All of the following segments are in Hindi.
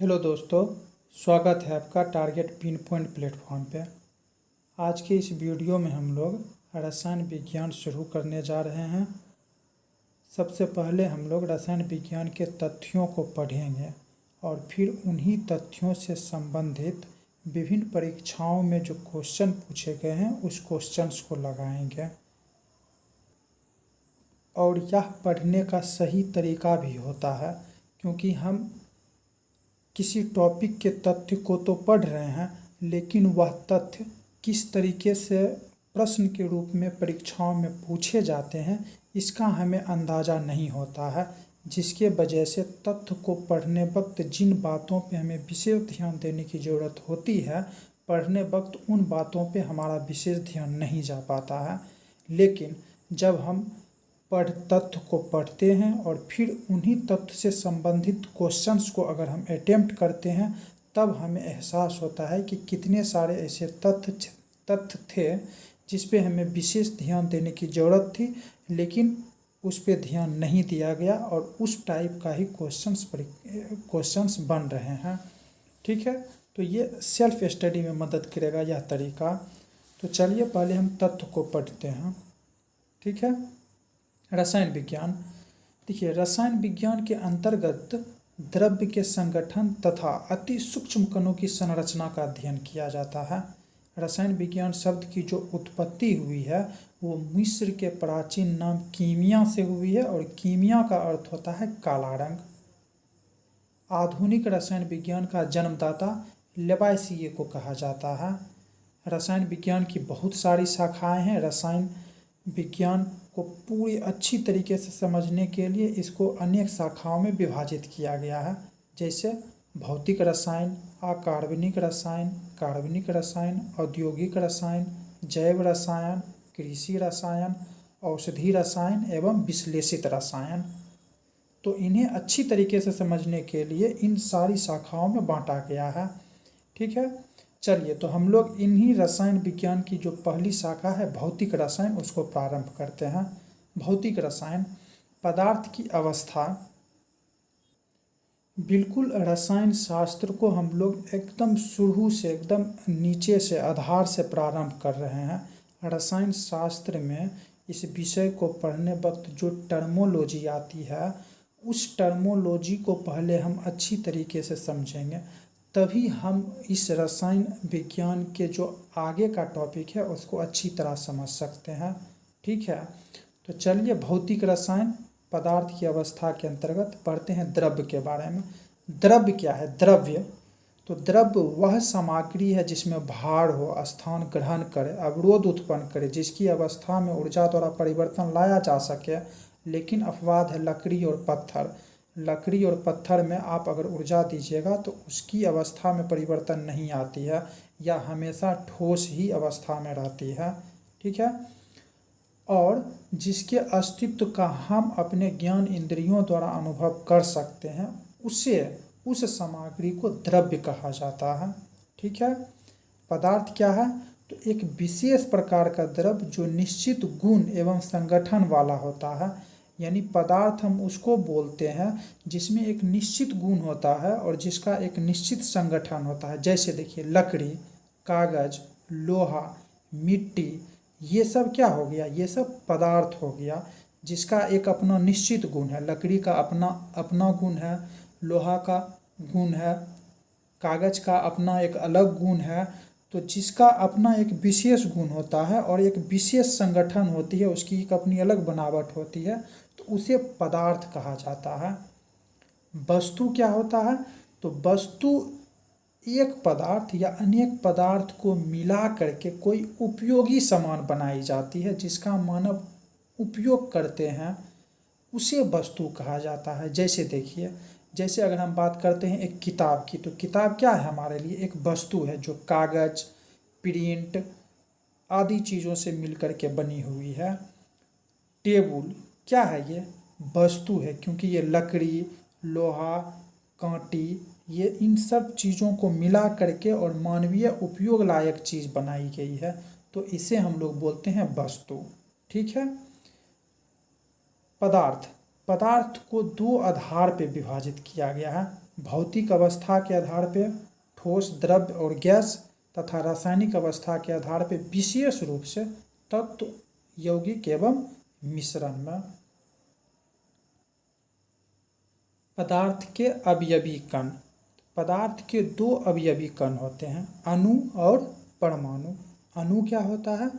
हेलो दोस्तों, स्वागत है आपका टारगेट पिन पॉइंट प्लेटफॉर्म पे। आज के इस वीडियो में हम लोग रसायन विज्ञान शुरू करने जा रहे हैं। सबसे पहले हम लोग रसायन विज्ञान के तथ्यों को पढ़ेंगे और फिर उन्हीं तथ्यों से संबंधित विभिन्न परीक्षाओं में जो क्वेश्चन पूछे गए हैं उस क्वेश्चंस को लगाएंगे। और यह पढ़ने का सही तरीका भी होता है, क्योंकि हम किसी टॉपिक के तथ्य को तो पढ़ रहे हैं, लेकिन वह तथ्य किस तरीके से प्रश्न के रूप में परीक्षाओं में पूछे जाते हैं इसका हमें अंदाज़ा नहीं होता है, जिसके वजह से तथ्य को पढ़ने वक्त जिन बातों पे हमें विशेष ध्यान देने की ज़रूरत होती है, पढ़ने वक्त उन बातों पे हमारा विशेष ध्यान नहीं जा पाता है। लेकिन जब हम तथ्य को पढ़ते हैं और फिर उन्हीं तथ्य से संबंधित क्वेश्चंस को अगर हम अटेम्प्ट करते हैं, तब हमें एहसास होता है कि कितने सारे ऐसे तथ्य थे जिस पे हमें विशेष ध्यान देने की ज़रूरत थी, लेकिन उस पे ध्यान नहीं दिया गया और उस टाइप का ही क्वेश्चंस बन रहे हैं। ठीक है, तो ये सेल्फ स्टडी में मदद करेगा यह तरीका। तो चलिए पहले हम तथ्य को पढ़ते हैं। ठीक है, रसायन विज्ञान। देखिए, रसायन विज्ञान के अंतर्गत द्रव्य के संगठन तथा अति सूक्ष्म कणों की संरचना का अध्ययन किया जाता है। रसायन विज्ञान शब्द की जो उत्पत्ति हुई है वो मिस्र के प्राचीन नाम कीमिया से हुई है, और कीमिया का अर्थ होता है काला रंग। आधुनिक रसायन विज्ञान का जन्मदाता लेवाइसिए को कहा जाता है। रसायन विज्ञान की बहुत सारी शाखाएं हैं। रसायन विज्ञान को पूरी अच्छी तरीके से समझने के लिए इसको अनेक शाखाओं में विभाजित किया गया है, जैसे भौतिक रसायन, अकार्बनिक रसायन, कार्बनिक रसायन, औद्योगिक रसायन, जैव रसायन, कृषि रसायन, औषधि रसायन एवं विश्लेषित रसायन। तो इन्हें अच्छी तरीके से समझने के लिए इन सारी शाखाओं में बांटा गया है। ठीक है, चलिए तो हम लोग इन्हीं रसायन विज्ञान की जो पहली शाखा है भौतिक रसायन, उसको प्रारंभ करते हैं। भौतिक रसायन, पदार्थ की अवस्था। बिल्कुल रसायन शास्त्र को हम लोग एकदम शुरू से एकदम नीचे से आधार से प्रारंभ कर रहे हैं। रसायन शास्त्र में इस विषय को पढ़ने वक्त जो टर्मोलॉजी आती है, उस टर्मोलॉजी को पहले हम अच्छी तरीके से समझेंगे, तभी हम इस रसायन विज्ञान के जो आगे का टॉपिक है उसको अच्छी तरह समझ सकते हैं। ठीक है, तो चलिए भौतिक रसायन पदार्थ की अवस्था के अंतर्गत पढ़ते हैं द्रव्य के बारे में। द्रव्य क्या है? द्रव्य तो द्रव्य वह सामग्री है जिसमें भार हो, स्थान ग्रहण करे, अवरोध उत्पन्न करे, जिसकी अवस्था में ऊर्जा द्वारा परिवर्तन लाया जा सके। लेकिन अपवाद है लकड़ी और पत्थर। लकड़ी और पत्थर में आप अगर ऊर्जा दीजिएगा तो उसकी अवस्था में परिवर्तन नहीं आती है, या हमेशा ठोस ही अवस्था में रहती है। ठीक है, और जिसके अस्तित्व का हम अपने ज्ञान इंद्रियों द्वारा अनुभव कर सकते हैं, उस सामग्री को द्रव्य कहा जाता है। ठीक है, पदार्थ क्या है? तो एक विशेष प्रकार का द्रव्य जो निश्चित गुण एवं संगठन वाला होता है। यानी पदार्थ हम उसको बोलते हैं जिसमें एक निश्चित गुण होता है और जिसका एक निश्चित संगठन होता है। जैसे देखिए लकड़ी, कागज, लोहा, मिट्टी, ये सब क्या हो गया? ये सब पदार्थ हो गया जिसका एक अपना निश्चित गुण है। लकड़ी का अपना गुण है, लोहा का गुण है, कागज का अपना एक अलग गुण है। तो जिसका अपना एक विशेष गुण होता है और एक विशेष संगठन होती है, उसकी एक अपनी अलग बनावट होती है, तो उसे पदार्थ कहा जाता है। वस्तु क्या होता है? तो वस्तु एक पदार्थ या अनेक पदार्थ को मिला करके कोई उपयोगी सामान बनाई जाती है, जिसका मानव उपयोग करते हैं, उसे वस्तु कहा जाता है। जैसे देखिए, जैसे अगर हम बात करते हैं एक किताब की, तो किताब क्या है? हमारे लिए एक वस्तु है जो कागज, प्रिंट आदि चीज़ों से मिलकर के बनी हुई है। टेबल क्या है? ये वस्तु है, क्योंकि ये लकड़ी, लोहा, कांटी, ये इन सब चीज़ों को मिला करके और मानवीय उपयोग लायक चीज़ बनाई गई है, तो इसे हम लोग बोलते हैं वस्तु। ठीक है, पदार्थ को दो आधार पे विभाजित किया गया है। भौतिक अवस्था के आधार पे ठोस, द्रव्य और गैस तथा रासायनिक अवस्था के आधार पे विशेष रूप से तत्व, यौगिक एवं मिश्रण में। पदार्थ के अवयवी कण। पदार्थ के दो अवयवी कण होते हैं, अणु और परमाणु। अणु क्या होता है?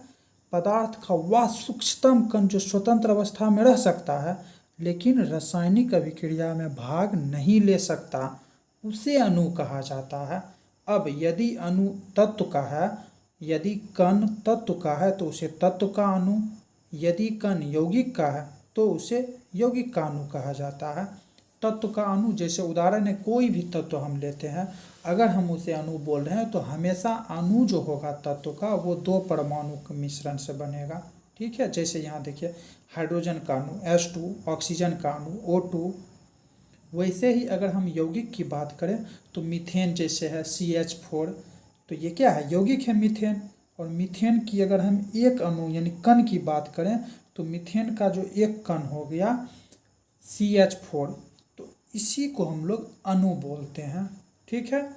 पदार्थ का वह सूक्ष्मतम कण जो स्वतंत्र अवस्था में रह सकता है लेकिन रासायनिक अभिक्रिया में भाग नहीं ले सकता, उसे अणु कहा जाता है। अब यदि अणु तत्व का है, यदि कण तत्व का है तो उसे तत्व का अणु, यदि कण यौगिक का है तो उसे यौगिक का अणु कहा जाता है। तत्व का अणु, जैसे उदाहरण है कोई भी तत्व हम लेते हैं, अगर हम उसे अणु बोल रहे हैं तो हमेशा अणु जो होगा तत्व का वो दो परमाणु के मिश्रण से बनेगा। ठीक है, जैसे यहाँ देखिए हाइड्रोजन का अणु H2, ऑक्सीजन का अणु O2। वैसे ही अगर हम यौगिक की बात करें तो मीथेन जैसे है CH4, तो ये क्या है? यौगिक है मीथेन। और मीथेन की अगर हम एक अणु यानी कण की बात करें तो मीथेन का जो एक कण हो गया CH4, तो इसी को हम लोग अणु बोलते हैं। ठीक है।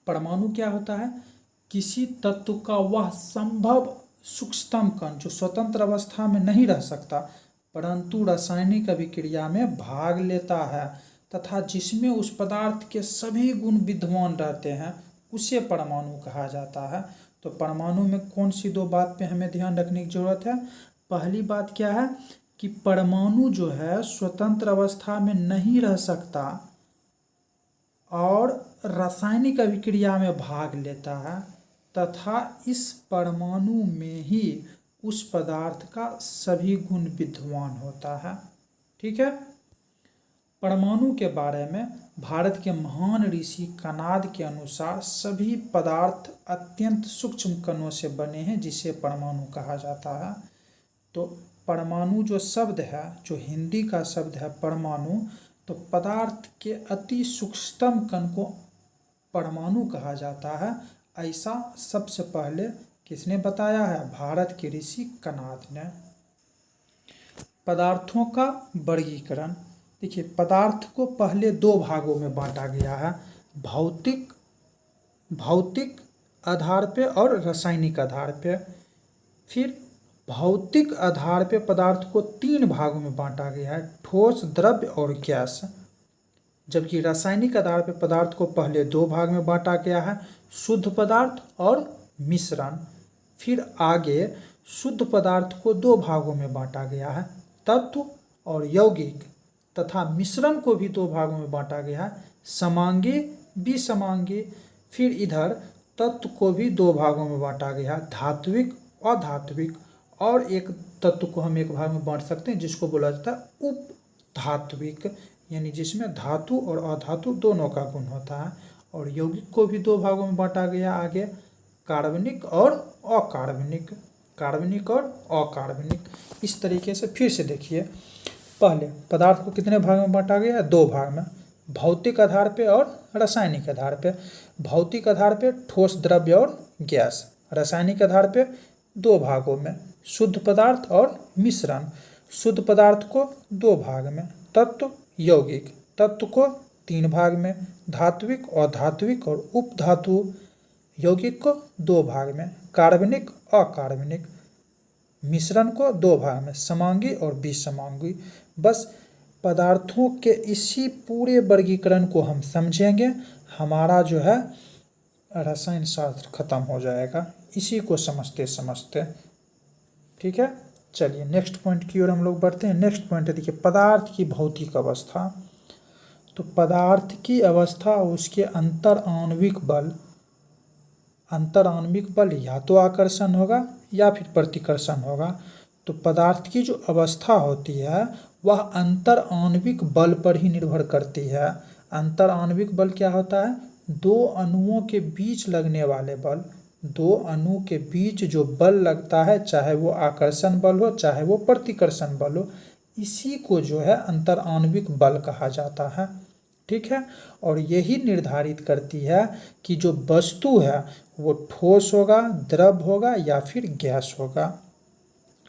परमाणु क्या होता है? किसी तत्व का वह संभव सूक्ष्मतम कण जो स्वतंत्र अवस्था में नहीं रह सकता परंतु रासायनिक अभिक्रिया में भाग लेता है तथा जिसमें उस पदार्थ के सभी गुण विद्यमान रहते हैं, उसे परमाणु कहा जाता है। तो परमाणु में कौन सी दो बात पे हमें ध्यान रखने की जरूरत है? पहली बात क्या है कि परमाणु जो है स्वतंत्र अवस्था में नहीं रह सकता और रासायनिक अभिक्रिया में भाग लेता है तथा इस परमाणु में ही उस पदार्थ का सभी गुण विद्यमान होता है। ठीक है। परमाणु के बारे में भारत के महान ऋषि कणाद के अनुसार सभी पदार्थ अत्यंत सूक्ष्म कणों से बने हैं जिसे परमाणु कहा जाता है। तो परमाणु जो शब्द है, जो हिंदी का शब्द है परमाणु, तो पदार्थ के अति सूक्ष्मतम कण को परमाणु कहा जाता है। ऐसा सबसे पहले किसने बताया है? भारत के ऋषि कणाद ने। पदार्थों का वर्गीकरण। देखिए, पदार्थ को पहले दो भागों में बांटा गया है, भौतिक आधार पे और रासायनिक आधार पे। फिर भौतिक आधार पे पदार्थ को तीन भागों में बांटा गया है, ठोस, द्रव्य और गैस। जबकि रासायनिक आधार पे पदार्थ को पहले दो भाग में बांटा गया है, शुद्ध पदार्थ और मिश्रण। फिर आगे शुद्ध पदार्थ को दो भागों में बांटा गया है, तत्व और यौगिक, तथा मिश्रण को भी दो भागों में बांटा गया है, समांगी, विसमांगी। फिर इधर तत्व को भी दो भागों में बांटा गया है, धात्विक, अधात्विक। और एक तत्व को हम एक भाग में बांट सकते हैं जिसको बोला जाता है उपधात्विक, यानी जिसमें धातु और अधातु दोनों का गुण होता है। और यौगिक को भी दो भागों में बांटा गया आगे, कार्बनिक और अकार्बनिक, कार्बनिक और अकार्बनिक। इस तरीके से फिर से देखिए, पहले पदार्थ को कितने भाग में बांटा गया? दो भाग में, भौतिक आधार पे और रासायनिक आधार पे। भौतिक आधार पे ठोस, द्रव्य और गैस। रासायनिक आधार पे दो भागों में, शुद्ध पदार्थ और मिश्रण। शुद्ध पदार्थ को दो भाग में, तत्व, यौगिक। तत्व को तीन भाग में, धात्विक, अधात्विक और उपधातु। यौगिक को दो भाग में, कार्बनिक, अकार्बनिक। मिश्रण को दो भाग में, समांगी और विसमांगी। बस पदार्थों के इसी पूरे वर्गीकरण को हम समझेंगे, हमारा जो है रसायन शास्त्र खत्म हो जाएगा, इसी को समझते समझते। ठीक है, चलिए नेक्स्ट पॉइंट की ओर हम लोग बढ़ते हैं। नेक्स्ट पॉइंट है, देखिए, पदार्थ की भौतिक अवस्था। तो पदार्थ की अवस्था और उसके अंतर आणविक बल या तो आकर्षण होगा या फिर प्रतिकर्षण होगा। तो पदार्थ की जो अवस्था होती है वह अंतर आणविक बल पर ही निर्भर करती है। अंतर आणविक बल क्या होता है? दो अणुओं के बीच लगने वाले बल। दो अणु के बीच जो बल लगता है, चाहे वो आकर्षण बल हो चाहे वो प्रतिकर्षण बल हो, इसी को जो है अंतर आणविक बल कहा जाता है। ठीक है, और यही निर्धारित करती है कि जो वस्तु है वो ठोस होगा, द्रव होगा या फिर गैस होगा।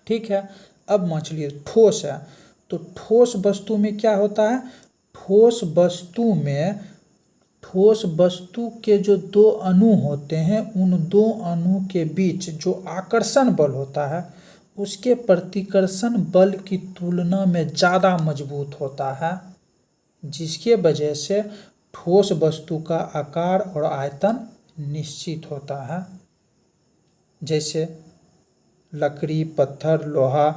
ठीक है, अब मान चलिए ठोस है, तो ठोस वस्तु में क्या होता है? ठोस वस्तु में ठोस वस्तु के जो दो अणु होते हैं उन दो अणु के बीच जो आकर्षण बल होता है उसके प्रतिकर्षण बल की तुलना में ज़्यादा मजबूत होता है, जिसके वजह से ठोस वस्तु का आकार और आयतन निश्चित होता है। जैसे लकड़ी, पत्थर, लोहा,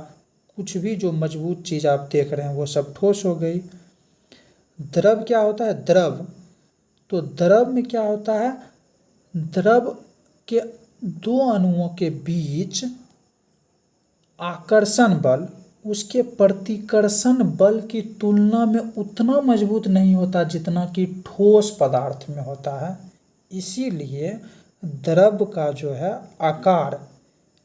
कुछ भी जो मजबूत चीज़ आप देख रहे हैं वो सब ठोस हो गई। द्रव क्या होता है? द्रव, तो द्रव में क्या होता है? द्रव के दो अणुओं के बीच आकर्षण बल उसके प्रतिकर्षण बल की तुलना में उतना मजबूत नहीं होता जितना कि ठोस पदार्थ में होता है। इसीलिए द्रव का जो है आकार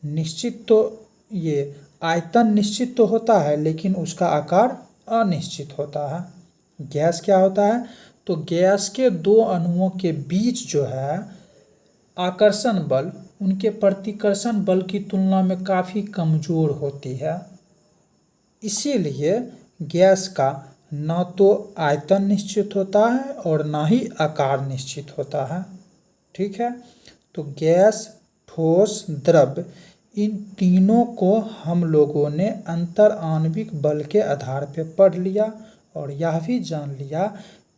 निश्चित, तो ये आयतन निश्चित तो होता है लेकिन उसका आकार अनिश्चित होता है। गैस क्या होता है? तो गैस के दो अणुओं के बीच जो है आकर्षण बल उनके प्रतिकर्षण बल की तुलना में काफ़ी कमज़ोर होती है। इसीलिए गैस का न तो आयतन निश्चित होता है और ना ही आकार निश्चित होता है। ठीक है, तो गैस, ठोस, द्रव, इन तीनों को हम लोगों ने अंतर आणविक बल के आधार पर पढ़ लिया और यह भी जान लिया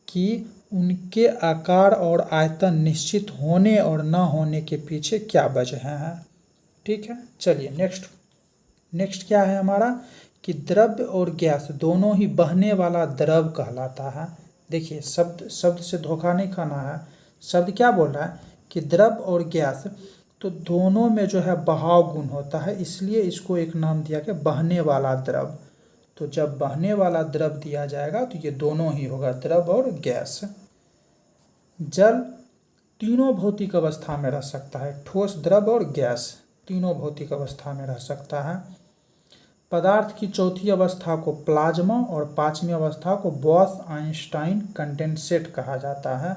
कि उनके आकार और आयतन निश्चित होने और ना होने के पीछे क्या वजह है। ठीक है, चलिए नेक्स्ट क्या है हमारा कि द्रव्य और गैस दोनों ही बहने वाला द्रव कहलाता है। देखिए शब्द से धोखा नहीं खाना है। शब्द क्या बोल रहा है कि द्रव और गैस, तो दोनों में जो है बहाव गुण होता है, इसलिए इसको एक नाम दिया गया बहने वाला द्रव। तो जब बहने वाला द्रव दिया जाएगा तो ये दोनों ही होगा, द्रव और गैस। जल तीनों भौतिक अवस्था में रह सकता है, ठोस, द्रव और गैस तीनों भौतिक अवस्था में रह सकता है। पदार्थ की चौथी अवस्था को प्लाज्मा और पांचवी अवस्था को बॉस-आइंस्टाइन कंडेंसेट कहा जाता है।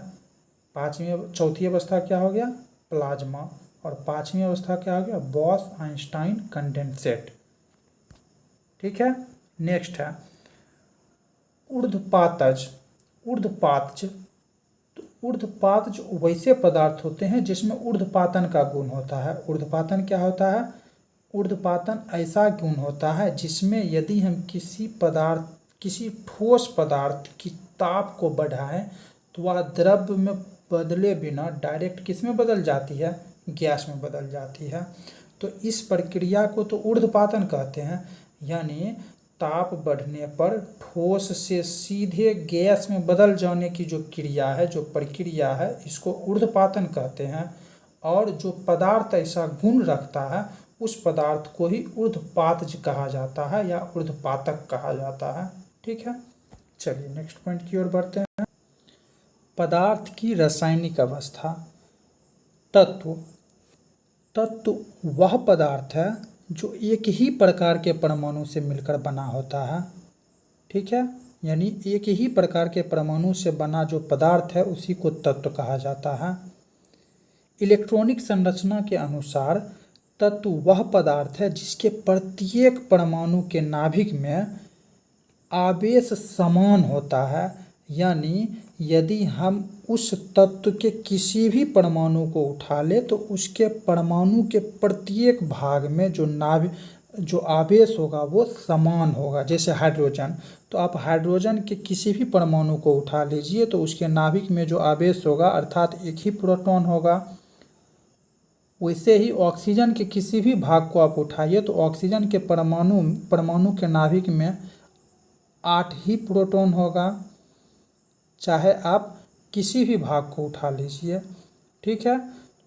चौथी अवस्था क्या हो गया? प्लाज्मा, और पांचवी अवस्था क्या हो गया? Boss-Einstein condensate. ठीक है, नेक्स्ट है ऊर्ध्वपातज। तो ऊर्ध्वपातज वैसे पदार्थ होते हैं जिसमें ऊर्ध्वपातन का गुण होता है। ऊर्ध्वपातन क्या होता है? ऊर्ध्वपातन ऐसा गुण होता है जिसमें यदि हम किसी ठोस पदार्थ की ताप को बढ़ाएं तो वह द्रव्य में बदले बिना डायरेक्ट किस में बदल जाती है? गैस में बदल जाती है। तो इस प्रक्रिया को तो ऊर्ध्वपातन कहते हैं, यानी ताप बढ़ने पर ठोस से सीधे गैस में बदल जाने की जो क्रिया है, जो प्रक्रिया है, इसको ऊर्ध्वपातन कहते हैं। और जो पदार्थ ऐसा गुण रखता है उस पदार्थ को ही ऊर्ध्वपातज कहा जाता है या ऊर्ध्वपातक कहा जाता है। ठीक है, चलिए नेक्स्ट पॉइंट की ओर बढ़ते हैं। पदार्थ की रासायनिक अवस्था। तत्व वह पदार्थ है जो एक ही प्रकार के परमाणु से मिलकर बना होता है। ठीक है, यानी एक ही प्रकार के परमाणु से बना जो पदार्थ है उसी को तत्व कहा जाता है। इलेक्ट्रॉनिक संरचना के अनुसार तत्व वह पदार्थ है जिसके प्रत्येक परमाणु के नाभिक में आवेश समान होता है, यानी यदि हम उस तत्व के किसी भी परमाणु को उठा ले तो उसके परमाणु के प्रत्येक भाग में जो आवेश होगा वो समान होगा। जैसे हाइड्रोजन, तो आप हाइड्रोजन के किसी भी परमाणु को उठा लीजिए तो उसके नाभिक में जो आवेश होगा अर्थात एक ही प्रोटॉन होगा। वैसे ही ऑक्सीजन के किसी भी भाग को आप उठाइए तो ऑक्सीजन के परमाणु के नाभिक में 8 ही प्रोटॉन होगा, चाहे आप किसी भी भाग को उठा लीजिए। ठीक है,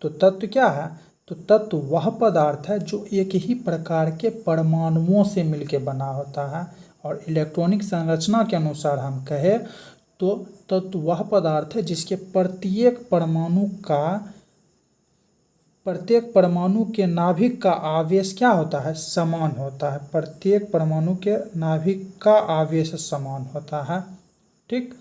तो तत्व क्या है? तो तत्व वह पदार्थ है जो एक ही प्रकार के परमाणुओं से मिलकर बना होता है। और इलेक्ट्रॉनिक संरचना के अनुसार हम कहें तो तत्व वह पदार्थ है जिसके प्रत्येक परमाणु के नाभिक का आवेश क्या होता है? समान होता है। प्रत्येक परमाणु के नाभिक का आवेश समान होता है। ठीक,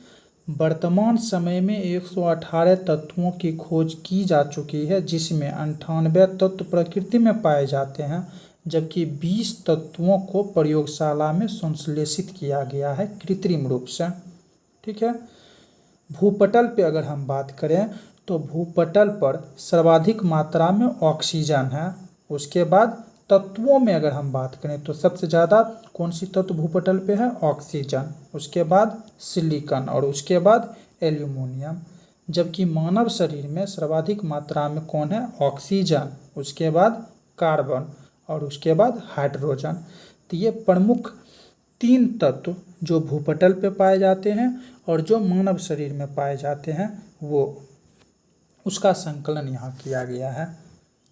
वर्तमान समय में 118 तत्वों की खोज की जा चुकी है, जिसमें 98 तत्व प्रकृति में पाए जाते हैं, जबकि 20 तत्वों को प्रयोगशाला में संश्लेषित किया गया है कृत्रिम रूप से। ठीक है, भूपटल पे अगर हम बात करें तो भूपटल पर सर्वाधिक मात्रा में ऑक्सीजन है। उसके बाद तत्वों में अगर हम बात करें तो सबसे ज़्यादा कौन सी तत्व भूपटल पे है? ऑक्सीजन। उसके बाद सिलिकॉन और उसके बाद एल्यूमिनियम। जबकि मानव शरीर में सर्वाधिक मात्रा में कौन है? ऑक्सीजन, उसके बाद कार्बन और उसके बाद हाइड्रोजन। तो ये प्रमुख 3 तत्व जो भूपटल पे पाए जाते हैं और जो मानव शरीर में पाए जाते हैं वो उसका संकलन यहाँ किया गया है।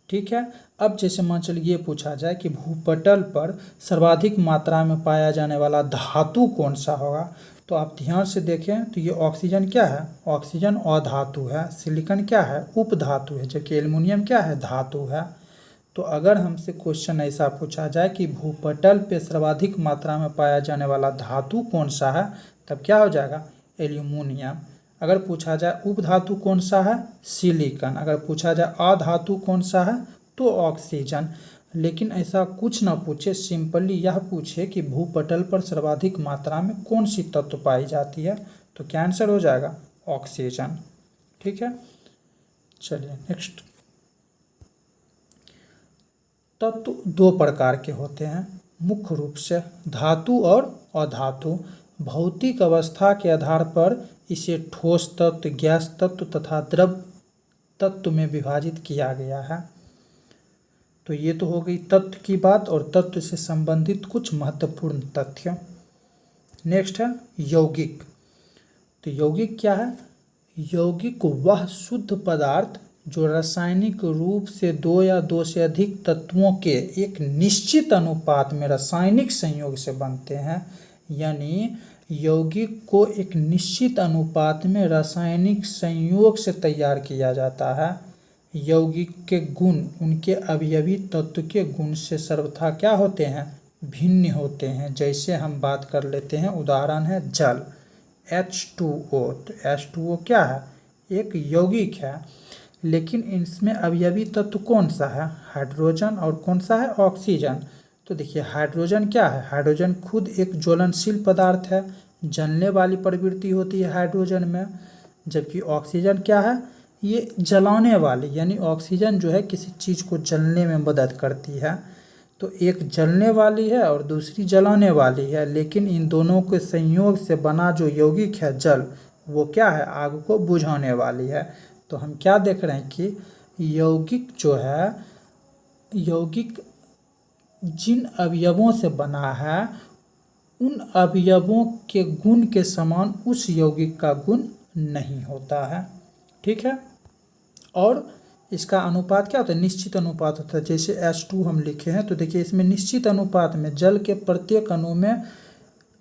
ठीक है। अब जैसे मान चलिए ये पूछा जाए कि भूपटल पर सर्वाधिक मात्रा में पाया जाने वाला धातु कौन सा होगा, तो आप ध्यान से देखें तो ये ऑक्सीजन क्या है? ऑक्सीजन अधातु है। सिलिकॉन क्या है? उपधातु है। जबकि एल्युमिनियम क्या है? धातु है। तो अगर हमसे क्वेश्चन ऐसा पूछा जाए कि भूपटल पे सर्वाधिक मात्रा में पाया जाने वाला धातु कौन सा है, तब क्या हो जाएगा? एल्यूमिनियम। अगर पूछा जाए उपधातु कौन सा है? सिलिकॉन। अगर पूछा जाए अधातु कौन सा है, तो ऑक्सीजन। लेकिन ऐसा कुछ ना पूछे, सिंपली यह पूछे कि भूपटल पर सर्वाधिक मात्रा में कौन सी तत्व पाई जाती है, तो क्या आंसर हो जाएगा? ऑक्सीजन। ठीक है। चलिए नेक्स्ट। तत्व 2 प्रकार के होते हैं मुख्य रूप से, धातु और अधातु। भौतिक अवस्था के आधार पर इसे ठोस तत्व, गैस तत्व तथा द्रव तत्व में विभाजित किया गया है। तो ये तो हो गई तत्व की बात और तत्व से संबंधित कुछ महत्वपूर्ण तथ्य। नेक्स्ट है यौगिक। तो यौगिक क्या है? यौगिक वह शुद्ध पदार्थ जो रासायनिक रूप से 2 या 2 से अधिक तत्वों के एक निश्चित अनुपात में रासायनिक संयोग से बनते हैं। यानी यौगिक को एक निश्चित अनुपात में रासायनिक संयोग से तैयार किया जाता है। यौगिक के गुण उनके अवयवी तत्व के गुण से सर्वथा क्या होते हैं? भिन्न होते हैं। जैसे हम बात कर लेते हैं, उदाहरण है जल, H2O। तो H2O क्या है? एक यौगिक है, लेकिन इसमें अवयवी तत्व कौन सा है? हाइड्रोजन। और कौन सा है? ऑक्सीजन। तो देखिए हाइड्रोजन क्या है? हाइड्रोजन खुद एक ज्वलनशील पदार्थ है, जलने वाली प्रवृत्ति होती है हाइड्रोजन में। जबकि ऑक्सीजन क्या है? ये जलाने वाली, यानी ऑक्सीजन जो है किसी चीज़ को जलने में मदद करती है। तो एक जलने वाली है और दूसरी जलाने वाली है, लेकिन इन दोनों के संयोग से बना जो यौगिक है जल, वो क्या है? आग को बुझाने वाली है। तो हम क्या देख रहे हैं कि यौगिक जो है, यौगिक जिन अवयवों से बना है उन अवयवों के गुण के समान उस यौगिक का गुण नहीं होता है। ठीक है। और इसका अनुपात क्या होता है? निश्चित अनुपात होता है। जैसे H2 हम लिखे हैं, तो देखिए इसमें निश्चित अनुपात में जल के प्रत्येक अणु में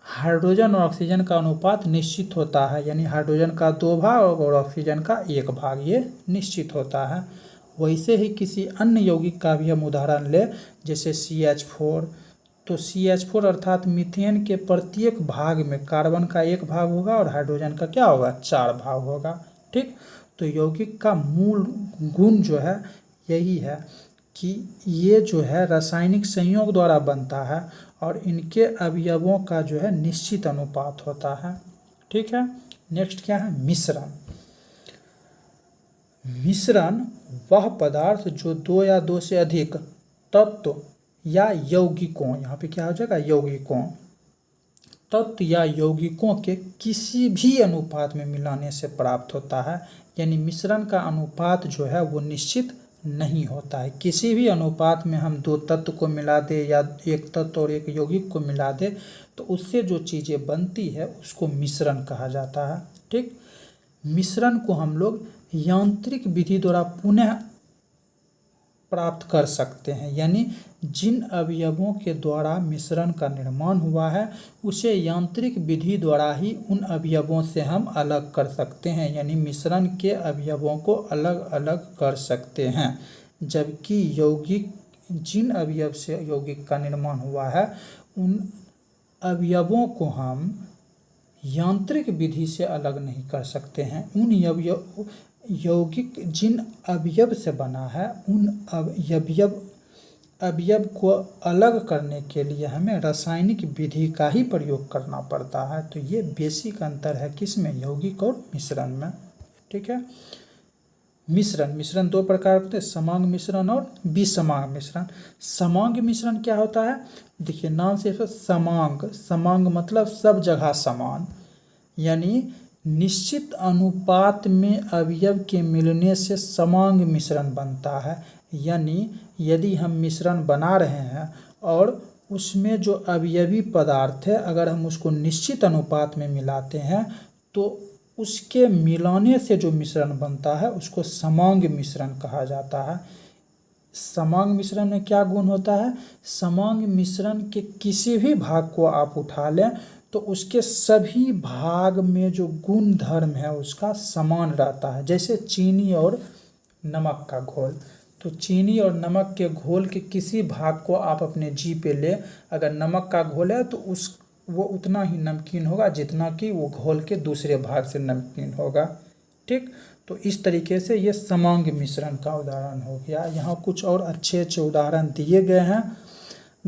हाइड्रोजन और ऑक्सीजन का अनुपात निश्चित होता है। यानी हाइड्रोजन का 2 भाग और ऑक्सीजन का 1 भाग, ये निश्चित होता है। वैसे ही किसी अन्य यौगिक का भी हम उदाहरण ले, जैसे CH4। तो CH4 अर्थात मीथेन के प्रत्येक भाग में कार्बन का 1 भाग होगा और हाइड्रोजन का क्या होगा? 4 भाग होगा। ठीक। तो यौगिक का मूल गुण जो है यही है कि ये जो है रासायनिक संयोग द्वारा बनता है और इनके अवयवों का जो है निश्चित अनुपात होता है। ठीक है। नेक्स्ट क्या है? मिश्रण। मिश्रण वह पदार्थ जो 2 या 2 से अधिक तत्व या यौगिकों, यहाँ पे क्या हो जाएगा? यौगिकों, तत्व या यौगिकों के किसी भी अनुपात में मिलाने से प्राप्त होता है। यानी मिश्रण का अनुपात जो है वो निश्चित नहीं होता है। किसी भी अनुपात में हम 2 तत्व को मिला दे या एक तत्व और एक यौगिक को मिला दे, तो उससे जो चीज़ें बनती है उसको मिश्रण कहा जाता है। ठीक। मिश्रण को हम लोग यांत्रिक विधि द्वारा पुनः प्राप्त कर सकते हैं। यानी जिन अवयवों के द्वारा मिश्रण का निर्माण हुआ है उसे यांत्रिक विधि द्वारा ही उन अवयवों से हम अलग कर सकते हैं। यानी मिश्रण के अवयवों को अलग अलग कर सकते हैं। जबकि यौगिक, जिन अवयव से यौगिक का निर्माण हुआ है उन अवयवों को हम यांत्रिक विधि से अलग नहीं कर सकते हैं। उन यौगिक जिन अवयव से बना है उन अवयव अवयव को अलग करने के लिए हमें रासायनिक विधि का ही प्रयोग करना पड़ता है। तो ये बेसिक अंतर है किसमें, यौगिक और मिश्रण में। ठीक है। मिश्रण दो प्रकार के होते हैं, समांग मिश्रण और विसमांग मिश्रण। समांग मिश्रण क्या होता है, देखिए नाम से समांग मतलब सब जगह समान, यानी निश्चित अनुपात में अवयव के मिलने से समांग मिश्रण बनता है। यानी यदि हम मिश्रण बना रहे हैं और उसमें जो अवयवी पदार्थ है अगर हम उसको निश्चित अनुपात में मिलाते हैं तो उसके मिलाने से जो मिश्रण बनता है उसको समांग मिश्रण कहा जाता है। समांग मिश्रण में क्या गुण होता है, समांग मिश्रण के किसी भी भाग को आप उठा लें तो उसके सभी भाग में जो गुण धर्म है उसका समान रहता है। जैसे चीनी और नमक का घोल, तो चीनी और नमक के घोल के किसी भाग को आप अपने जीभ पे ले, अगर नमक का घोल है तो वो उतना ही नमकीन होगा जितना कि वो घोल के दूसरे भाग से नमकीन होगा। ठीक, तो इस तरीके से ये समांग मिश्रण का उदाहरण हो गया। यहाँ कुछ और अच्छे अच्छे उदाहरण दिए गए हैं।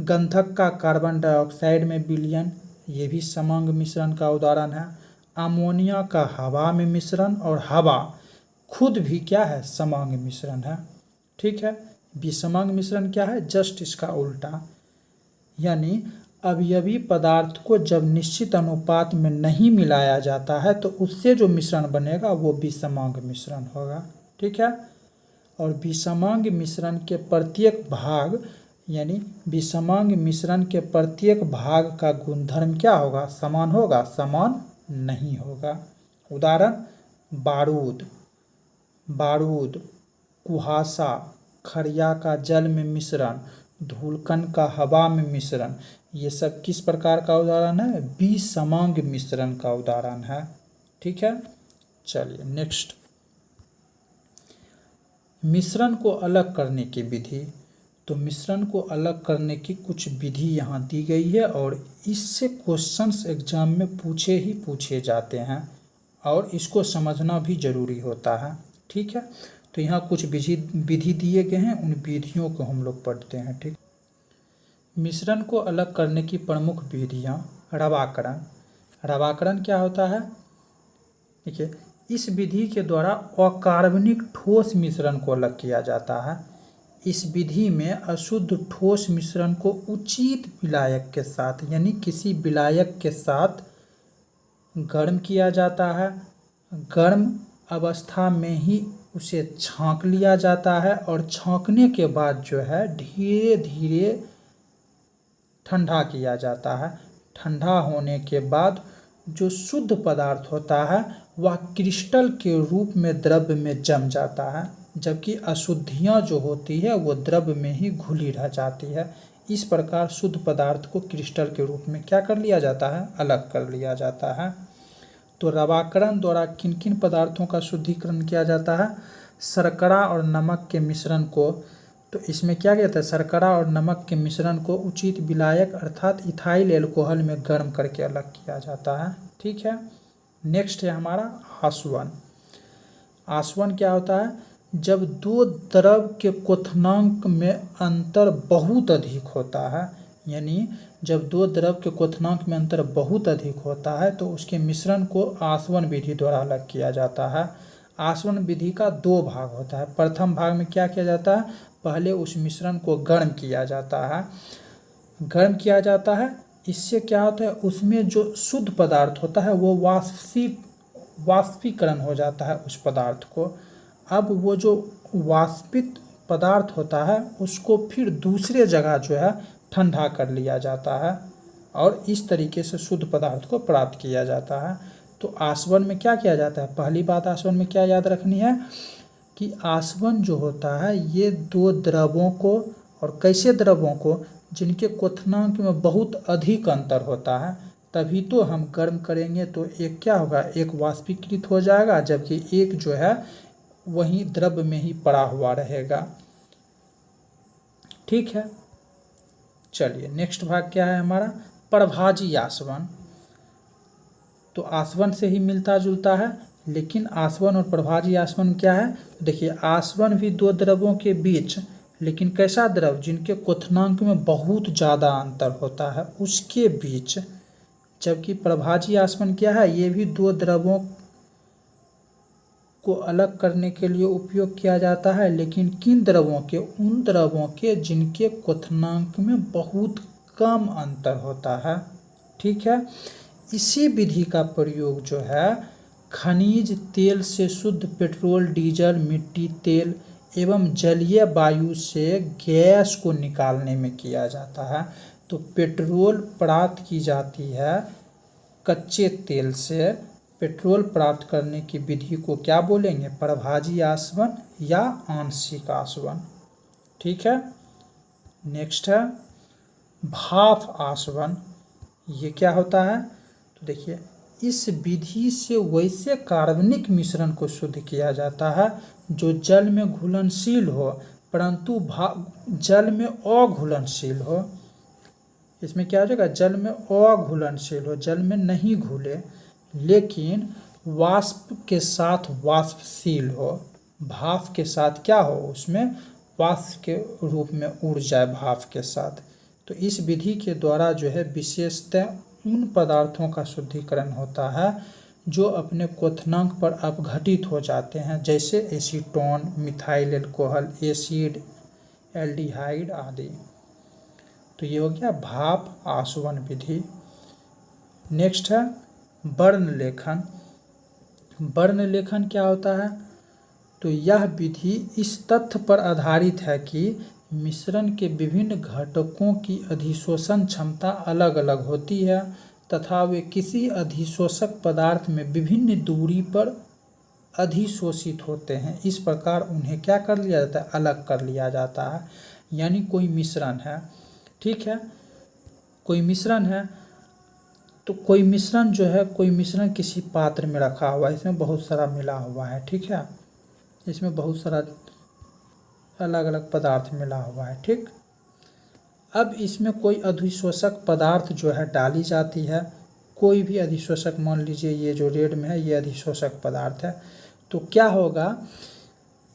गंधक का कार्बन डाइऑक्साइड में विलयन, ये भी समांग मिश्रण का उदाहरण है। अमोनिया का हवा में मिश्रण, और हवा खुद भी क्या है, समांग मिश्रण है। ठीक है। विसमांग मिश्रण क्या है, जस्ट इसका उल्टा, यानी अवयवी पदार्थ को जब निश्चित अनुपात में नहीं मिलाया जाता है तो उससे जो मिश्रण बनेगा वो विसमांग मिश्रण होगा। ठीक है। और विसमांग मिश्रण के प्रत्येक भाग, यानी विसमांग मिश्रण के प्रत्येक भाग का गुणधर्म क्या होगा, समान होगा, समान नहीं होगा। उदाहरण, बारूद, कुहासा, खड़िया का जल में मिश्रण, धूलकण का हवा में मिश्रण, ये सब किस प्रकार का उदाहरण है, विसमांग मिश्रण का उदाहरण है। ठीक है। चलिए नेक्स्ट, मिश्रण को अलग करने की विधि। तो मिश्रण को अलग करने की कुछ विधि यहाँ दी गई है और इससे क्वेश्चंस एग्जाम में पूछे जाते हैं और इसको समझना भी जरूरी होता है। ठीक है। तो यहाँ कुछ विधि दिए गए हैं, उन विधियों को हम लोग पढ़ते हैं। ठीक, मिश्रण को अलग करने की प्रमुख विधियाँ, रवाकरण क्या होता है, देखिए इस विधि के द्वारा अकार्बनिक ठोस मिश्रण को अलग किया जाता है। इस विधि में अशुद्ध ठोस मिश्रण को उचित विलायक के साथ, यानी किसी विलायक के साथ गर्म किया जाता है। गर्म अवस्था में ही उसे छांक लिया जाता है और छांकने के बाद जो है धीरे धीरे ठंडा किया जाता है। ठंडा होने के बाद जो शुद्ध पदार्थ होता है वह क्रिस्टल के रूप में द्रव्य में जम जाता है, जबकि अशुद्धियाँ जो होती है वो द्रव्य में ही घुली रह जाती है। इस प्रकार शुद्ध पदार्थ को क्रिस्टल के रूप में क्या कर लिया जाता है, अलग कर लिया जाता है। तो रवाकरण द्वारा किन किन पदार्थों का शुद्धिकरण किया जाता है, शर्करा और नमक के मिश्रण को, तो इसमें क्या कहता है, शर्करा और नमक के मिश्रण को उचित विलायक अर्थात इथाइल एल्कोहल में गर्म करके अलग किया जाता है। ठीक है। नेक्स्ट है हमारा आसवन। आसवन क्या होता है, जब दो द्रव के क्वथनांक में अंतर बहुत अधिक होता है, यानी जब दो द्रव के क्वथनांक में अंतर बहुत अधिक होता है तो उसके मिश्रण को आसवन विधि द्वारा अलग किया जाता है। आसवन विधि का दो भाग होता है। प्रथम भाग में क्या किया जाता है, पहले उस मिश्रण को गर्म किया जाता है। इससे क्या होता है, उसमें जो शुद्ध पदार्थ होता है वो वाष्पीकरण हो जाता है उस पदार्थ को। अब वो जो वाष्पित पदार्थ होता है उसको फिर दूसरे जगह जो है ठंडा कर लिया जाता है और इस तरीके से शुद्ध पदार्थ को प्राप्त किया जाता है। तो आसवन में क्या किया जाता है, पहली बात आसवन में क्या याद रखनी है कि आसवन जो होता है ये दो द्रवों को, और कैसे द्रवों को, जिनके क्वथनांक में बहुत अधिक अंतर होता है, तभी तो हम गर्म करेंगे तो एक क्या होगा, एक वाष्पीकृत हो जाएगा जबकि एक जो है वही द्रव में ही पड़ा हुआ रहेगा। ठीक है। चलिए नेक्स्ट भाग क्या है हमारा, प्रभाजी आसवन। तो आसवन से ही मिलता जुलता है, लेकिन आसवन और प्रभाजी आसवन क्या है, देखिए आसवन भी दो द्रवों के बीच लेकिन कैसा द्रव, जिनके क्वथनांक में बहुत ज़्यादा अंतर होता है उसके बीच, जबकि प्रभाजी आसवन क्या है, ये भी दो द्रवों को अलग करने के लिए उपयोग किया जाता है, लेकिन किन द्रवों के, उन द्रवों के जिनके क्वथनांक में बहुत कम अंतर होता है। ठीक है, इसी विधि का प्रयोग जो है खनिज तेल से शुद्ध पेट्रोल, डीजल, मिट्टी तेल एवं जलीय वायु से गैस को निकालने में किया जाता है। तो पेट्रोल प्राप्त की जाती है कच्चे तेल से, पेट्रोल प्राप्त करने की विधि को क्या बोलेंगे, प्रभाजी आसवन या आंशिक आसवन। ठीक है, नेक्स्ट है भाप आसवन। ये क्या होता है, तो देखिए इस विधि से वैसे कार्बनिक मिश्रण को शुद्ध किया जाता है जो जल में घुलनशील हो, परंतु जल में अघुलनशील हो। इसमें क्या हो जाएगा, जल में अघुलनशील हो, जल में नहीं घुले, लेकिन वाष्प के साथ वाष्पशील हो। भाप के साथ क्या हो, उसमें वाष्प के रूप में उड़ जाए भाप के साथ। तो इस विधि के द्वारा जो है विशेषतः उन पदार्थों का शुद्धिकरण होता है जो अपने क्वथनांक पर अपघटित हो जाते हैं, जैसे acetone, methyl alcohol, acid, aldehyde आदि। तो ये हो गया भाप आसवन विधि। नेक्स्ट है वर्ण लेखन। वर्ण लेखन क्या होता है, तो यह विधि इस तथ्य पर आधारित है कि मिश्रण के विभिन्न घटकों की अधिशोषण क्षमता अलग अलग होती है तथा वे किसी अधिशोषक पदार्थ में विभिन्न दूरी पर अधिशोषित होते हैं। इस प्रकार उन्हें क्या कर लिया जाता है, अलग कर लिया जाता है। यानी कोई मिश्रण है, ठीक है, कोई मिश्रण है, तो कोई मिश्रण जो है, कोई मिश्रण किसी पात्र में रखा हुआ है, इसमें बहुत सारा मिला हुआ है, ठीक है, इसमें बहुत सारा अलग अलग पदार्थ मिला हुआ है। ठीक, अब इसमें कोई अधिशोषक पदार्थ जो है डाली जाती है, कोई भी अधिशोषक, मान लीजिए ये जो रेड में है ये अधिशोषक पदार्थ है, तो क्या होगा,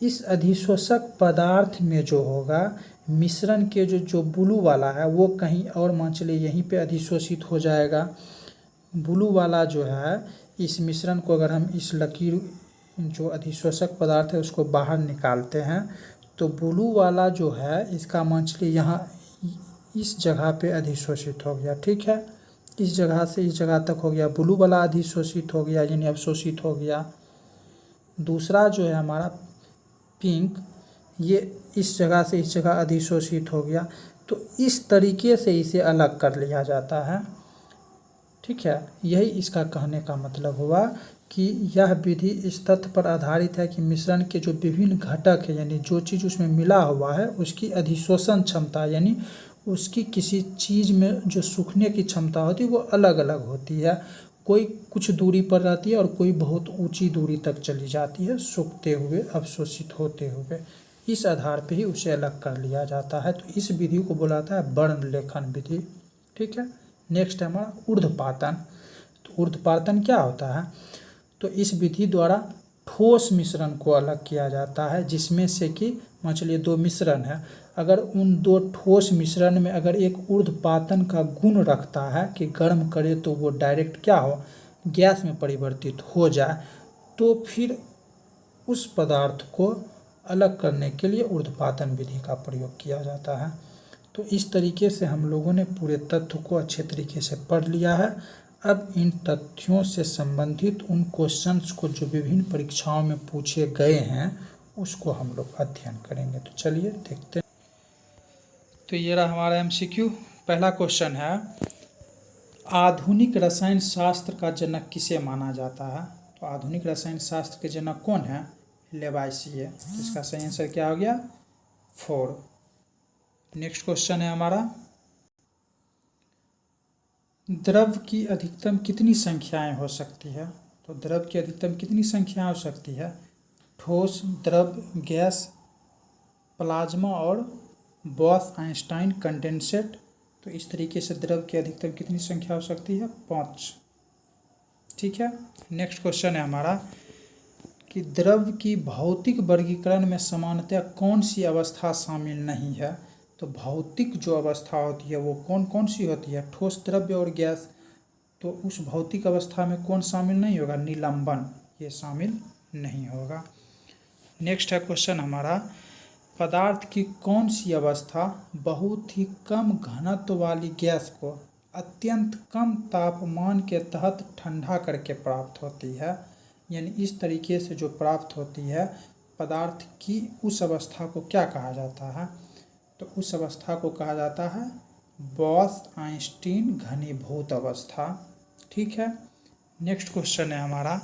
इस अधिशोषक पदार्थ में जो होगा मिश्रण के जो ब्लू वाला है वो कहीं और, मान चलिए यहीं पे अधिशोषित हो जाएगा। ब्लू वाला जो है, इस मिश्रण को अगर हम इस लकीर जो अधिशोषक पदार्थ है उसको बाहर निकालते हैं तो ब्लू वाला जो है इसका मान चलिए यहाँ इस जगह पे अधिशोषित हो गया। ठीक है, इस जगह से इस जगह तक हो गया, ब्लू वाला अधिशोषित हो गया यानी अवशोषित हो गया। दूसरा जो है हमारा पिंक, ये इस जगह से इस जगह अधिशोषित हो गया। तो इस तरीके से इसे अलग कर लिया जाता है। ठीक है, यही इसका कहने का मतलब हुआ कि यह विधि इस तथ्य पर आधारित है कि मिश्रण के जो विभिन्न घटक है, यानी जो चीज़ उसमें मिला हुआ है उसकी अधिशोषण क्षमता, यानी उसकी किसी चीज़ में जो सूखने की क्षमता होती है वो अलग अलग होती है। कोई कुछ दूरी पर रहती है और कोई बहुत ऊंची दूरी तक चली जाती है सूखते हुए, अवशोषित होते हुए। इस आधार पे ही उसे अलग कर लिया जाता है। तो इस विधि को बुलाता है वर्ण लेखन विधि। ठीक है, नेक्स्ट है हमारा ऊर्ध्वपातन। तो ऊर्ध्वपातन क्या होता है, तो इस विधि द्वारा ठोस मिश्रण को अलग किया जाता है, जिसमें से कि मान चलिए दो मिश्रण है, अगर उन दो ठोस मिश्रण में अगर एक ऊर्ध्वपातन का गुण रखता है कि गर्म करे तो वो डायरेक्ट क्या हो, गैस में परिवर्तित हो जाए, तो फिर उस पदार्थ को अलग करने के लिए ऊर्ध्वपातन विधि का प्रयोग किया जाता है। तो इस तरीके से हम लोगों ने पूरे तथ्य को अच्छे तरीके से पढ़ लिया है। अब इन तथ्यों से संबंधित उन क्वेश्चंस को जो विभिन्न परीक्षाओं में पूछे गए हैं उसको हम लोग अध्ययन करेंगे। तो चलिए देखते हैं। तो ये रहा हमारा MCQ। पहला क्वेश्चन है, आधुनिक रसायन शास्त्र का जनक किसे माना जाता है। तो आधुनिक रसायन शास्त्र के जनक कौन है, लेवाइसिए। तो इसका सही आंसर क्या हो गया, 4। नेक्स्ट क्वेश्चन है हमारा, द्रव की अधिकतम कितनी संख्याएं हो सकती है। तो द्रव की अधिकतम कितनी संख्याएं हो सकती है, ठोस, द्रव, गैस, प्लाज्मा और बॉस-आइंस्टाइन कंडेंसेट। तो इस तरीके से द्रव की अधिकतम कितनी संख्या हो सकती है, 5। ठीक है, नेक्स्ट क्वेश्चन है हमारा कि द्रव की भौतिक वर्गीकरण में सामान्यतः कौन सी अवस्था शामिल नहीं है। तो भौतिक जो अवस्था होती है वो कौन कौन सी होती है, ठोस, द्रव्य और गैस। तो उस भौतिक अवस्था में कौन शामिल नहीं होगा, निलंबन, ये शामिल नहीं होगा। नेक्स्ट है क्वेश्चन हमारा, पदार्थ की कौन सी अवस्था बहुत ही कम घनत्व वाली गैस को अत्यंत कम तापमान के तहत ठंडा करके प्राप्त होती है। यानी इस तरीके से जो प्राप्त होती है पदार्थ की, उस अवस्था को क्या कहा जाता है। तो उस अवस्था को कहा जाता है बॉस-आइंस्टीन घनीभूत अवस्था। ठीक है। नेक्स्ट क्वेश्चन है हमारा,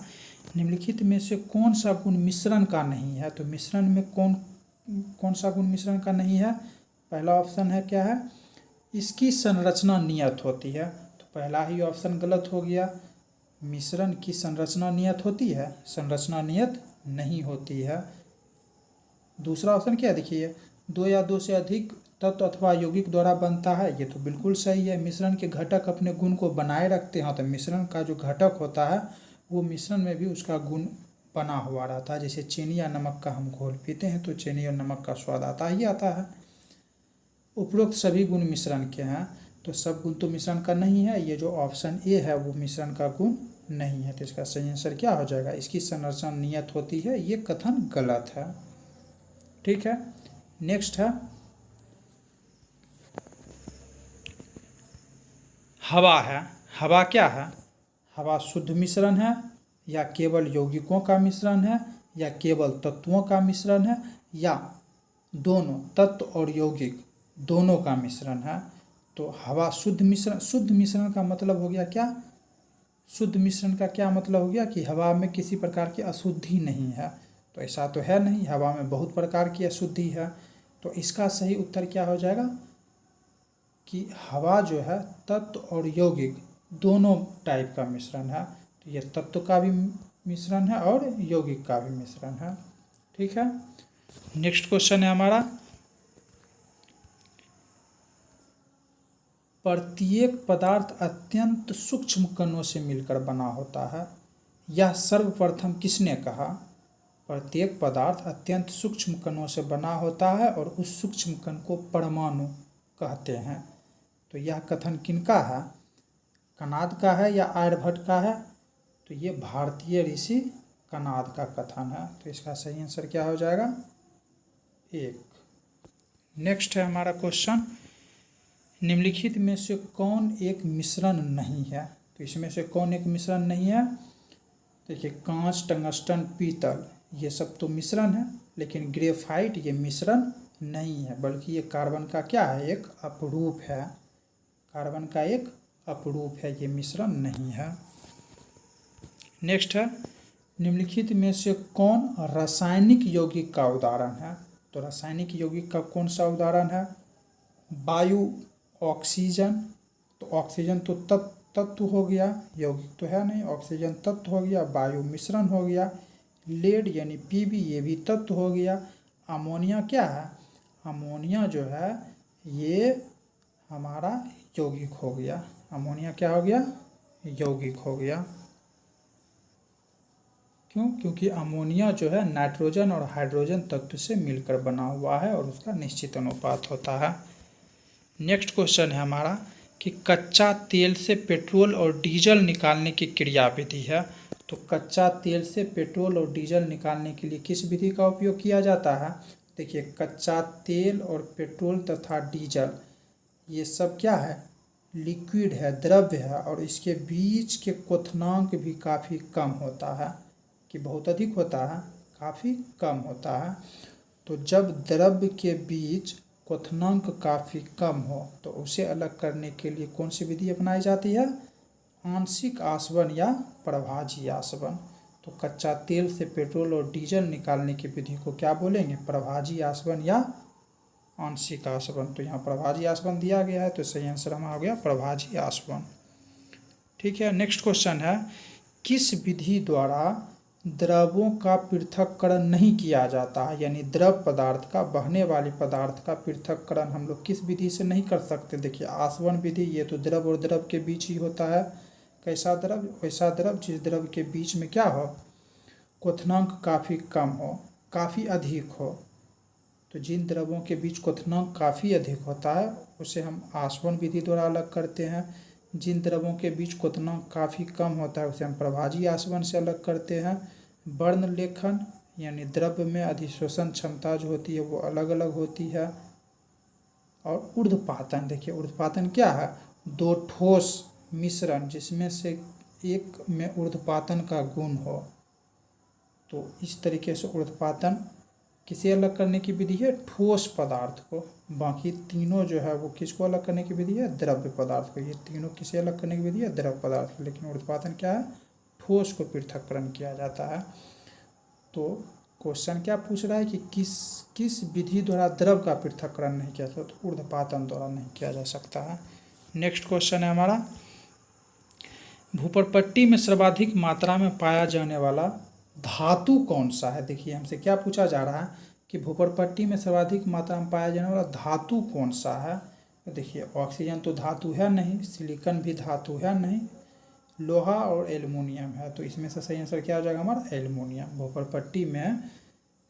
निम्नलिखित में से कौन सा गुण मिश्रण का नहीं है। तो मिश्रण में कौन सा गुण मिश्रण का नहीं है। पहला ऑप्शन है क्या है, इसकी संरचना नियत होती है। तो पहला ही ऑप्शन गलत हो गया, मिश्रण की संरचना नियत होती है, संरचना नियत नहीं होती है। दूसरा ऑप्शन क्या देखिए, दो या दो से अधिक तत्व अथवा यौगिक द्वारा बनता है, ये तो बिल्कुल सही है। मिश्रण के घटक अपने गुण को बनाए रखते हैं, तो मिश्रण का जो घटक होता है वो मिश्रण में भी उसका गुण बना हुआ रहता है। जैसे चीनी या नमक का हम घोल पीते हैं तो चीनी और नमक का स्वाद आता ही आता है। उपरोक्त सभी गुण मिश्रण के हैं, तो सब गुण तो मिश्रण का नहीं है। ये जो ऑप्शन ए है वो मिश्रण का गुण नहीं है। तो इसका सही आंसर क्या हो जाएगा, इसकी संरचना नियत होती है, ये कथन गलत है। ठीक है। नेक्स्ट है हवा है। हवा क्या है, हवा शुद्ध मिश्रण है या केवल यौगिकों का मिश्रण है या केवल तत्वों का मिश्रण है या दोनों, तत्व और यौगिक दोनों का मिश्रण है। तो हवा शुद्ध मिश्रण, शुद्ध मिश्रण का मतलब हो गया क्या, शुद्ध मिश्रण का क्या मतलब हो गया कि हवा में किसी प्रकार की अशुद्धि नहीं है। तो ऐसा तो है नहीं, हवा में बहुत प्रकार की अशुद्धि है। तो इसका सही उत्तर क्या हो जाएगा कि हवा जो है तत्व और यौगिक दोनों टाइप का मिश्रण है। तो ये तत्व का भी मिश्रण है और यौगिक का भी मिश्रण है। ठीक है। नेक्स्ट क्वेश्चन है हमारा, प्रत्येक पदार्थ अत्यंत सूक्ष्म कणों से मिलकर बना होता है। यह सर्वप्रथम किसने कहा। प्रत्येक पदार्थ अत्यंत सूक्ष्म कणों से बना होता है और उस सूक्ष्म कण को परमाणु कहते हैं। तो यह कथन किनका है, कनाद का है या आर्यभट्ट का है। तो ये भारतीय ऋषि कनाद का कथन है। तो इसका सही आंसर क्या हो जाएगा, एक। नेक्स्ट है हमारा क्वेश्चन, निम्नलिखित में से कौन एक मिश्रण नहीं है। तो इसमें से कौन एक मिश्रण नहीं है, देखिए कांच, टंगस्टन, पीतल, ये सब तो मिश्रण है, लेकिन ग्रेफाइट ये मिश्रण नहीं है, बल्कि ये कार्बन का क्या है, एक अपरूप है। कार्बन का एक अपरूप है, ये मिश्रण नहीं है। नेक्स्ट है, निम्नलिखित में से कौन रासायनिक यौगिक का उदाहरण है। तो रासायनिक यौगिक का कौन सा उदाहरण है, वायु, ऑक्सीजन। तो ऑक्सीजन तो तत्व हो गया, यौगिक तो है नहीं, ऑक्सीजन तत्व हो गया, वायु मिश्रण हो गया, लेड यानी पीबी ये भी तत्व हो गया। अमोनिया क्या है, अमोनिया जो है ये हमारा यौगिक हो गया। अमोनिया क्या हो गया, यौगिक हो गया। क्यों, क्योंकि अमोनिया जो है नाइट्रोजन और हाइड्रोजन तत्व से मिलकर बना हुआ है और उसका निश्चित अनुपात होता है। नेक्स्ट क्वेश्चन है हमारा कि कच्चा तेल से पेट्रोल और डीजल निकालने की क्रिया विधि है। तो कच्चा तेल से पेट्रोल और डीजल निकालने के लिए किस विधि का उपयोग किया जाता है। देखिए कच्चा तेल और पेट्रोल तथा डीजल ये सब क्या है, लिक्विड है, द्रव्य है, और इसके बीच के क्वथनांक भी काफ़ी कम होता है, कि बहुत अधिक होता है, काफ़ी कम होता है। तो जब द्रव्य के बीच क्वथनांक काफ़ी कम हो तो उसे अलग करने के लिए कौन सी विधि अपनाई जाती है, आंशिक आसवन या प्रभाजी आसवन। तो कच्चा तेल से पेट्रोल और डीजल निकालने की विधि को क्या बोलेंगे, प्रभाजी आसवन या आंशिक आसवन। तो यहाँ प्रभाजी आसवन दिया गया है, तो सही आंसर हमारा हो गया प्रभाजी आसवन। ठीक है। नेक्स्ट क्वेश्चन है, किस विधि द्वारा द्रवों का पृथक्करण नहीं किया जाता है। यानी द्रव पदार्थ का, बहने वाली पदार्थ का पृथक्करण हम लोग किस विधि से नहीं कर सकते। देखिए आसवन विधि, ये तो द्रव और द्रव के बीच ही होता है। कैसा द्रव, वैसा द्रव जिस द्रव के बीच में क्या हो, क्वथनांक काफ़ी कम हो, काफ़ी अधिक हो। तो जिन द्रवों के बीच क्वथनांक काफ़ी अधिक होता है उसे हम आसवन विधि द्वारा अलग करते हैं। जिन द्रवों के बीच क्वथनांक काफ़ी कम होता है उसे हम प्रभाजी आसवन से अलग करते हैं। वर्ण लेखन यानी द्रव्य में अधिशोषण क्षमता जो होती है वो अलग अलग होती है। और ऊर्ध्वपातन, देखिए ऊर्ध्वपातन क्या है, दो ठोस मिश्रण जिसमें से एक में ऊर्ध्वपातन का गुण हो। तो इस तरीके से ऊर्ध्वपातन किसे अलग करने की विधि है, ठोस पदार्थ को। बाकी तीनों जो है वो किसको अलग करने की विधि है, द्रव्य पदार्थ को। ये तीनों किसे अलग करने की विधि है, द्रव्य पदार्थ को। लेकिन ऊर्ध्वपातन क्या है, ठोस को पृथक्करण किया जाता है। तो क्वेश्चन क्या पूछ रहा है कि किस विधि द्वारा द्रव का पृथक्करण नहीं किया जाता, तो ऊर्ध्वपातन द्वारा नहीं किया जा सकता है। नेक्स्ट क्वेश्चन है हमारा, भूपरपट्टी में सर्वाधिक मात्रा में पाया जाने वाला धातु कौन सा है। देखिए हमसे क्या पूछा जा रहा है कि भूपरपट्टी में सर्वाधिक मात्रा में पाया जाने वाला धातु कौन सा है। तो देखिए ऑक्सीजन तो धातु है नहीं, सिलिकॉन भी धातु है नहीं, लोहा और एल्युमिनियम है। तो इसमें से सही आंसर क्या हो जाएगा हमारा, एल्युमिनियम। भूपरपट्टी में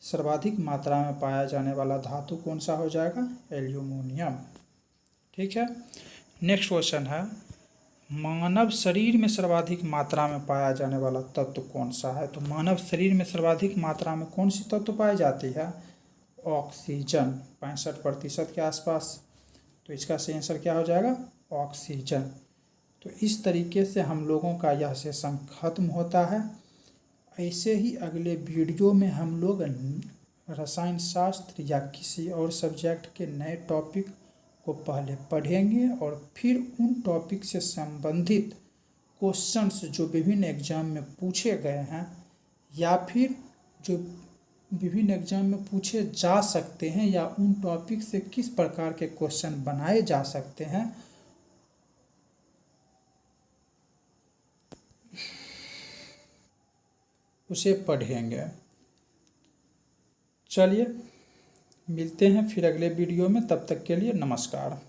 सर्वाधिक मात्रा में पाया जाने वाला धातु कौन सा हो जाएगा, एल्युमिनियम। ठीक है। नेक्स्ट क्वेश्चन है, मानव शरीर में सर्वाधिक मात्रा में पाया जाने वाला तत्व कौन सा है। तो मानव शरीर में सर्वाधिक मात्रा में कौन सी तत्व पाई जाती है, ऑक्सीजन, 65% के आसपास। तो इसका सही आंसर क्या हो जाएगा, ऑक्सीजन। तो इस तरीके से हम लोगों का यह सेशन खत्म होता है। ऐसे ही अगले वीडियो में हम लोग रसायन शास्त्र या किसी और सब्जेक्ट के नए टॉपिक को पहले पढ़ेंगे और फिर उन टॉपिक से संबंधित क्वेश्चंस जो विभिन्न एग्जाम में पूछे गए हैं या फिर जो विभिन्न एग्जाम में पूछे जा सकते हैं या उन टॉपिक से किस प्रकार के क्वेश्चन बनाए जा सकते हैं उसे पढ़ेंगे। चलिए मिलते हैं फिर अगले वीडियो में, तब तक के लिए नमस्कार।